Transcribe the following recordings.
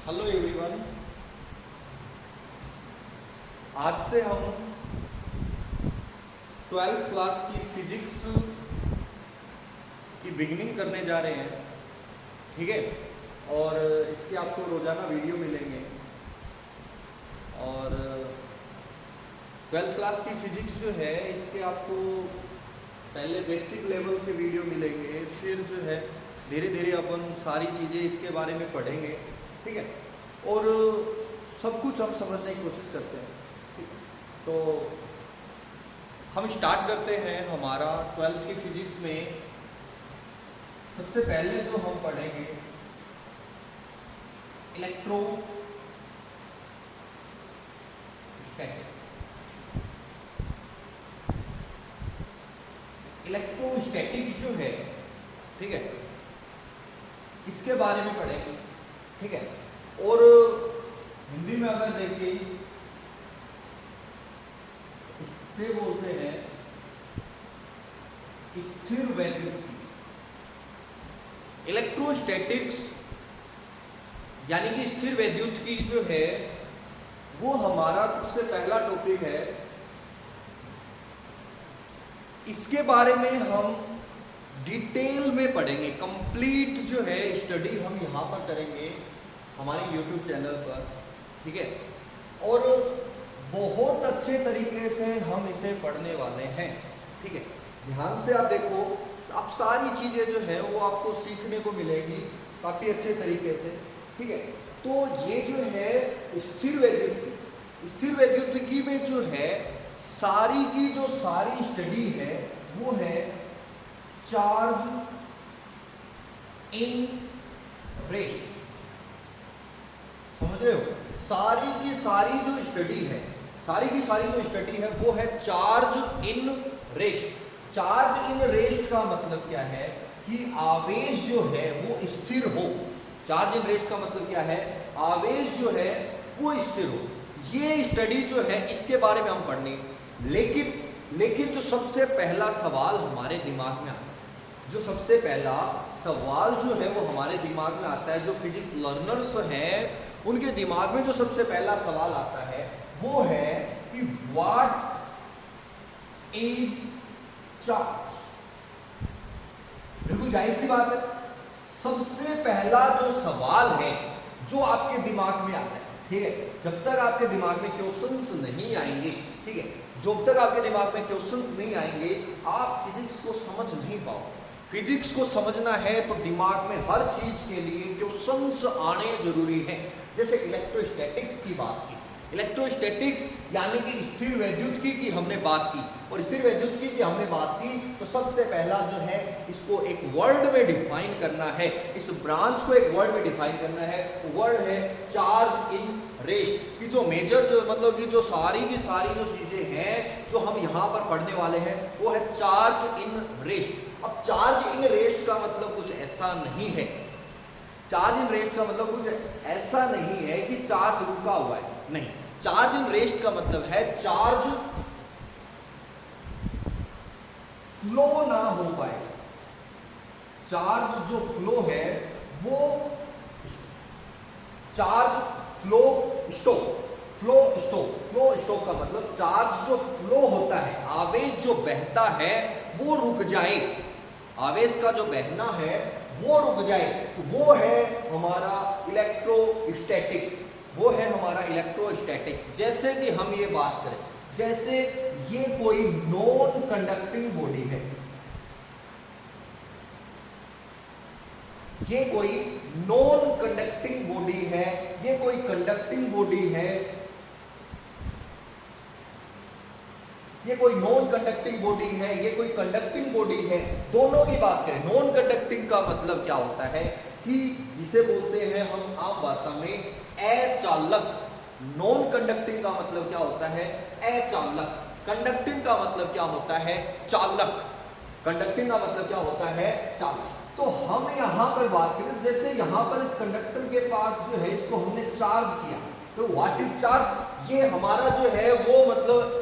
Hello everyone. आज से हम 12th क्लास की फिजिक्स की बिगिनिंग करने जा रहे हैं, ठीक है। और इसके आपको रोज़ाना वीडियो मिलेंगे। और 12th क्लास की फिजिक्स जो है इसके आपको पहले बेसिक लेवल के वीडियो मिलेंगे, फिर जो है धीरे धीरे अपन सारी चीज़ें इसके बारे में पढ़ेंगे, ठीक है। और सब कुछ हम समझने की कोशिश करते हैं, ठीक है। तो हम स्टार्ट करते हैं हमारा 12th की फिजिक्स में। सबसे पहले तो हम पढ़ेंगे इलेक्ट्रोस्टैटिक्स जो है, ठीक है, इसके बारे में पढ़ेंगे, ठीक है। और हिंदी में अगर देखिए इससे बोलते हैं स्थिर वैद्युतिकी। इलेक्ट्रोस्टैटिक्स यानी कि स्थिर वैद्युतिकी जो है वो हमारा सबसे पहला टॉपिक है। इसके बारे में हम डिटेल में पढ़ेंगे। कंप्लीट जो है स्टडी हम यहाँ पर करेंगे हमारे YouTube चैनल पर, ठीक है। और बहुत अच्छे तरीके से हम इसे पढ़ने वाले हैं, ठीक है। ध्यान से आप देखो, अब सारी चीज़ें जो है वो आपको सीखने को मिलेगी काफ़ी अच्छे तरीके से, ठीक है। तो ये जो है स्थिर वैद्युतिकी में जो है सारी की जो सारी स्टडी है वो है चार्ज इन रेस्ट। समझ रहे हो? सारी की सारी जो स्टडी है, सारी की सारी जो स्टडी है वो है charge in rest. Charge in rest का मतलब क्या है कि आवेश जो है वो स्थिर हो। चार्ज इन रेस्ट का मतलब क्या है? आवेश जो है वो स्थिर हो। ये स्टडी जो है इसके बारे में हम पढ़ने, लेकिन जो सबसे पहला सवाल हमारे दिमाग में आता है, जो सबसे पहला सवाल जो है वो हमारे दिमाग में आता है, जो फिजिक्स लर्नर्स हैं उनके दिमाग में जो सबसे पहला सवाल आता है वो है कि व्हाट इज चार्ज। बिल्कुल जाहिर सी बात है, सबसे पहला जो सवाल है जो आपके दिमाग में आता है, ठीक है। जब तक आपके दिमाग में क्वेश्चंस नहीं आएंगे, ठीक है, जब तक आपके दिमाग में क्वेश्चंस नहीं आएंगे आप फिजिक्स को समझ नहीं पाओगे। फिजिक्स को समझना है तो दिमाग में हर चीज के लिए क्वेश्चंस आने जरूरी हैं। जैसे इलेक्ट्रोस्टैटिक्स की बात की, इलेक्ट्रोस्टैटिक्स यानी कि स्थिर वैद्युतिकी की हमने बात की, और स्थिर वैद्युतिकी की हमने बात की तो सबसे पहला जो है इसको एक वर्ड में डिफाइन करना है, इस ब्रांच को एक वर्ड में डिफाइन करना है। वर्ड है चार्ज इन रेस्ट। की जो मेजर जो मतलब कि जो सारी की सारी जो चीजें हैं जो हम यहाँ पर पढ़ने वाले हैं वो है चार्ज इन रेस्ट। अब चार्ज इन रेस्ट का मतलब कुछ ऐसा नहीं है, चार्ज इन रेस्ट का मतलब कुछ ऐसा नहीं है कि चार्ज रुका हुआ है, नहीं। चार्ज इन रेस्ट का मतलब है चार्ज फ्लो ना हो पाए। चार्ज जो फ्लो है वो चार्ज फ्लो स्टॉप का मतलब चार्ज जो फ्लो होता है, आवेश जो बहता है वो रुक जाए, आवेश का जो बहना है वो रुक जाए, वो है हमारा इलेक्ट्रोस्टैटिक्स, वो है हमारा इलेक्ट्रोस्टैटिक्स। जैसे कि हम ये बात करें, जैसे ये कोई नॉन कंडक्टिंग बॉडी है, ये कोई नॉन कंडक्टिंग बॉडी है, ये कोई कंडक्टिंग बॉडी है, ये कोई नॉन कंडक्टिंग बॉडी है, ये कोई कंडक्टिंग बॉडी है। दोनों की बात करें, नॉन कंडक्टिंग का मतलब क्या होता है कि जिसे बोलते हैं हम आम भाषा में अचालक। नॉन कंडक्टिंग का मतलब क्या होता है? अचालक। कंडक्टिंग का मतलब क्या होता है? चालक। कंडक्टिंग का मतलब क्या होता है? चालक। तो हम यहाँ पर बात करें, जैसे यहाँ पर इस कंडक्टर के पास जो है इसको हमने चार्ज किया, तो व्हाट इज चार्ज? ये हमारा जो है वो मतलब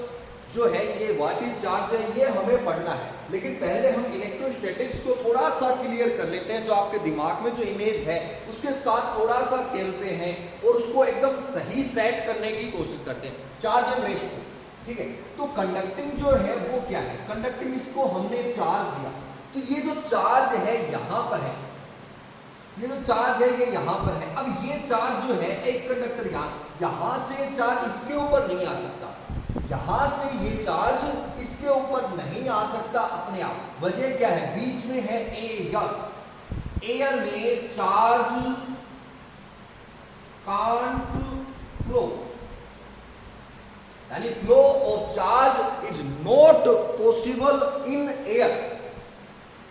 जो है ये व्हाट इज चार्ज है ये हमें पढ़ना है। लेकिन पहले हम इलेक्ट्रोस्टैटिक्स को थोड़ा सा क्लियर कर लेते हैं, जो आपके दिमाग में जो इमेज है उसके साथ थोड़ा सा खेलते हैं और उसको एकदम सही सेट करने की कोशिश करते हैं। चार्ज एंड रेस्ट, ठीक है। तो कंडक्टिंग जो है वो क्या है, कंडक्टिंग, इसको हमने चार्ज दिया, तो ये जो चार्ज है यहां पर है, ये जो चार्ज है ये यहां पर है। अब ये चार्ज जो है एक कंडक्टर यहां से चार्ज इसके ऊपर नहीं आ सकता, यहां से ये चार्ज इसके ऊपर नहीं आ सकता अपने आप। वजह क्या है, बीच में है एयर, एयर में चार्ज कांट फ्लो, यानी flow of charge is not possible in air,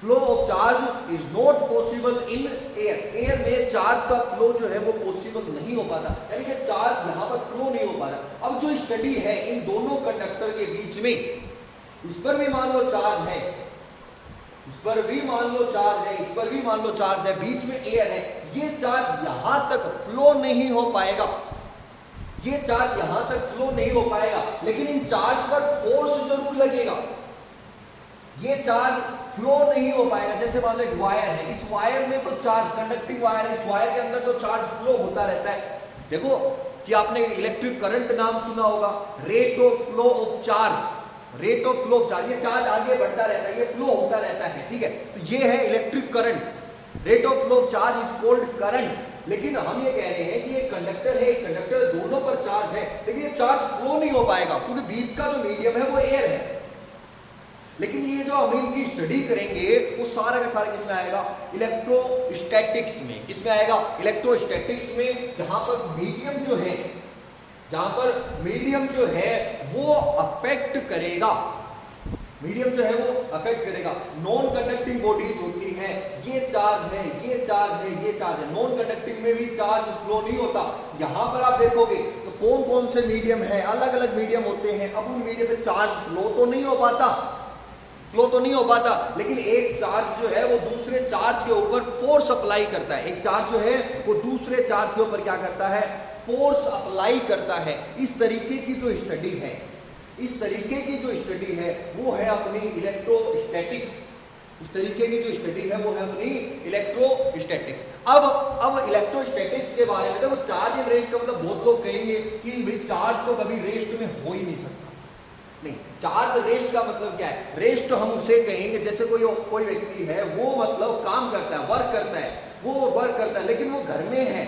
flow of charge is not possible in air, air में चार्ज का फ्लो जो है वो पॉसिबल नहीं हो पाता, यानी कि चार्ज यहां पर फ्लो नहीं हो पा रहा। अब जो स्टडी है इन दोनों कंडक्टर के बीच में, इस पर भी मान लो चार्ज है, इस पर भी मान लो चार्ज है, इस पर भी मान लो चार्ज है, बीच में एयर है, ये चार्ज यहां तक फ्लो नहीं हो पाएगा, ये चार्ज यहां तक फ्लो नहीं हो पाएगा, लेकिन इन चार्ज पर फोर्स जरूर लगेगा, ये चार्ज फ्लो नहीं हो पाएगा। जैसे मान लो एक वायर है, इस वायर में तो चार्ज, कंडक्टिंग वायर है, इस वायर के अंदर तो चार्ज फ्लो होता रहता है। देखो कि आपने इलेक्ट्रिक करंट नाम सुना होगा, rate of flow of charge, rate of flow of charge, ये चार्ज आगे बढ़ता रहता है, ये फ्लो होता रहता है, ठीक है। तो ये है electric current, rate of flow of charge is called current. लेकिन हम ये कह रहे हैं कि एक कंडक्टर है, एक कंडक्टर, दोनों पर चार्ज है, लेकिन ये चार्ज फ्लो नहीं हो पाएगा क्योंकि बीच का जो मीडियम है वो एयर है। लेकिन ये जो हम इनकी स्टडी करेंगे वो सारा का सारा किसमें आएगा, इलेक्ट्रोस्टैटिक्स में। किसमें आएगा, इलेक्ट्रोस्टैटिक्स में, जहां पर मीडियम जो है, जहां पर मीडियम जो है वो अफेक्ट करेगा, मीडियम जो है वो अफेक्ट करेगा। नॉन कंडक्टिंग बॉडीज होती है, ये चार्ज है, ये चार्ज है, ये चार्ज है, नॉन कंडक्टिंग में भी चार्ज फ्लो नहीं होता। यहां पर आप देखोगे तो कौन कौन से मीडियम है, अलग अलग मीडियम होते हैं। अब उन मीडियम में चार्ज फ्लो तो नहीं हो पाता, फ्लो तो नहीं हो पाता, लेकिन एक चार्ज जो है वो दूसरे चार्ज के ऊपर फोर्स अप्लाई करता है, एक चार्ज जो है वो दूसरे चार्ज के ऊपर क्या करता है, फोर्स अप्लाई करता है। इस तरीके की जो स्टडी है, इस तरीके की जो स्टडी है वो है अपनी इलेक्ट्रोस्टैटिक्स, इस तरीके की जो स्टडी है वो है अपनी इलेक्ट्रोस्टैटिक्स। अब इलेक्ट्रोस्टैटिक्स के बारे में देखो, चार्ज एंड रेस्ट का मतलब बहुत लोग कहेंगे कि भाई चार्ज तो कभी रेस्ट में हो ही नहीं सकता। नहीं, चार्ज रेस्ट का मतलब क्या है, रेस्ट हम उसे कहेंगे जैसे कोई व्यक्ति है वो मतलब काम करता है, वर्क करता है, वो वर्क करता है, लेकिन वो घर में है,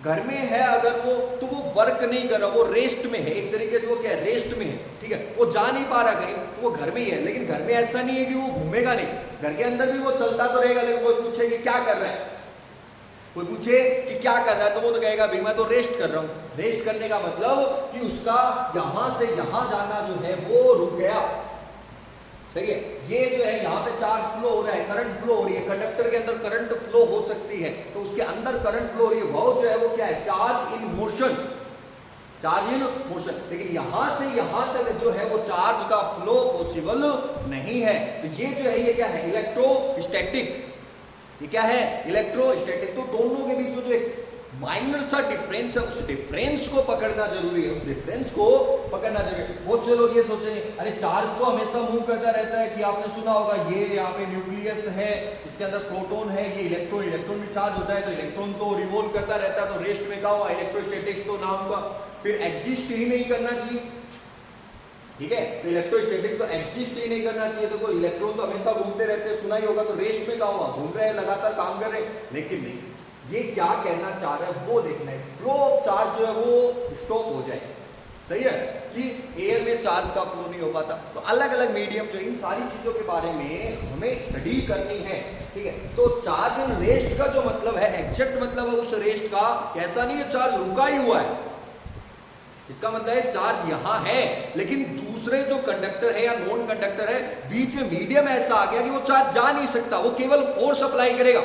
घर में है अगर वो, तो वो वर्क नहीं कर रहा, वो रेस्ट में है, एक तरीके से वो क्या है, रेस्ट में है, ठीक है। वो जा नहीं पा रहा कहीं, वो घर में ही है, लेकिन घर में ऐसा नहीं है कि वो घूमेगा नहीं, घर के अंदर भी वो चलता तो रहेगा, लेकिन कोई पूछे कि क्या कर रहा है, कोई पूछे कि क्या कर रहा है, तो वो तो कहेगा भाई मैं तो रेस्ट कर रहा हूं। रेस्ट करने का मतलब कि उसका यहां से यहां जाना जो है वो रुक गया, सही है। ये जो है यहाँ पे चार्ज फ्लो हो रहा है, करंट फ्लो हो रही है, कंडक्टर के अंदर करंट फ्लो हो सकती है, तो उसके अंदर करंट फ्लो हो रही है, वो जो है वो क्या है, charge in motion, charge in motion. लेकिन यहां से यहां तक जो है वो चार्ज का फ्लो पॉसिबल नहीं है। तो ये जो है ये क्या है, इलेक्ट्रोस्टैटिक, ये क्या है, इलेक्ट्रोस्टैटिक। तो दोनों के बीच में जो एक माइनर सा डिफरेंस है, उस डिफरेंस को पकड़ना जरूरी है, उस डिफरेंस को पकड़ना जरूरी है। बहुत से लोग ये सोचेंगे अरे चार्ज तो हमेशा मूव करता रहता है, कि आपने सुना होगा ये यहाँ पे न्यूक्लियस है, इसके अंदर प्रोटॉन है, ये इलेक्ट्रॉन, इलेक्ट्रॉन भी चार्ज होता है, तो इलेक्ट्रॉन तो रिवॉल्व करता रहता है, तो रेस्ट में कहा हुआ इलेक्ट्रोस्टैटिक्स तो नाम का फिर एग्जिस्ट ही नहीं करना चाहिए, ठीक है। तो इलेक्ट्रोस्टैटिक तो एग्जिस्ट ही नहीं करना चाहिए, तो कोई इलेक्ट्रॉन तो हमेशा घूमते रहते हैं, सुना ही होगा, तो रेस्ट में कहा हुआ घूम रहे हैं, लगातार काम कर रहे हैं, लेकिन नहीं, ये क्या कहना चाह रहा है वो देखना है, फ्लो ऑफ चार्ज जो है वो स्टॉप हो जाए, सही है, कि एयर में चार्ज का फ्लो नहीं हो पाता। तो अलग अलग मीडियम जो, इन सारी चीजों के बारे में हमें स्टडी करनी है, ठीक है। तो चार्ज एंड रेस्ट का जो मतलब है, एग्जैक्ट मतलब है उस रेस्ट का, ऐसा नहीं है चार्ज रुका ही हुआ है, इसका मतलब है चार्ज यहां है, लेकिन दूसरे जो कंडक्टर है या नॉन कंडक्टर है, बीच में मीडियम ऐसा आ गया कि वो चार्ज जा नहीं सकता, वो केवल फोर्स अप्लाई करेगा।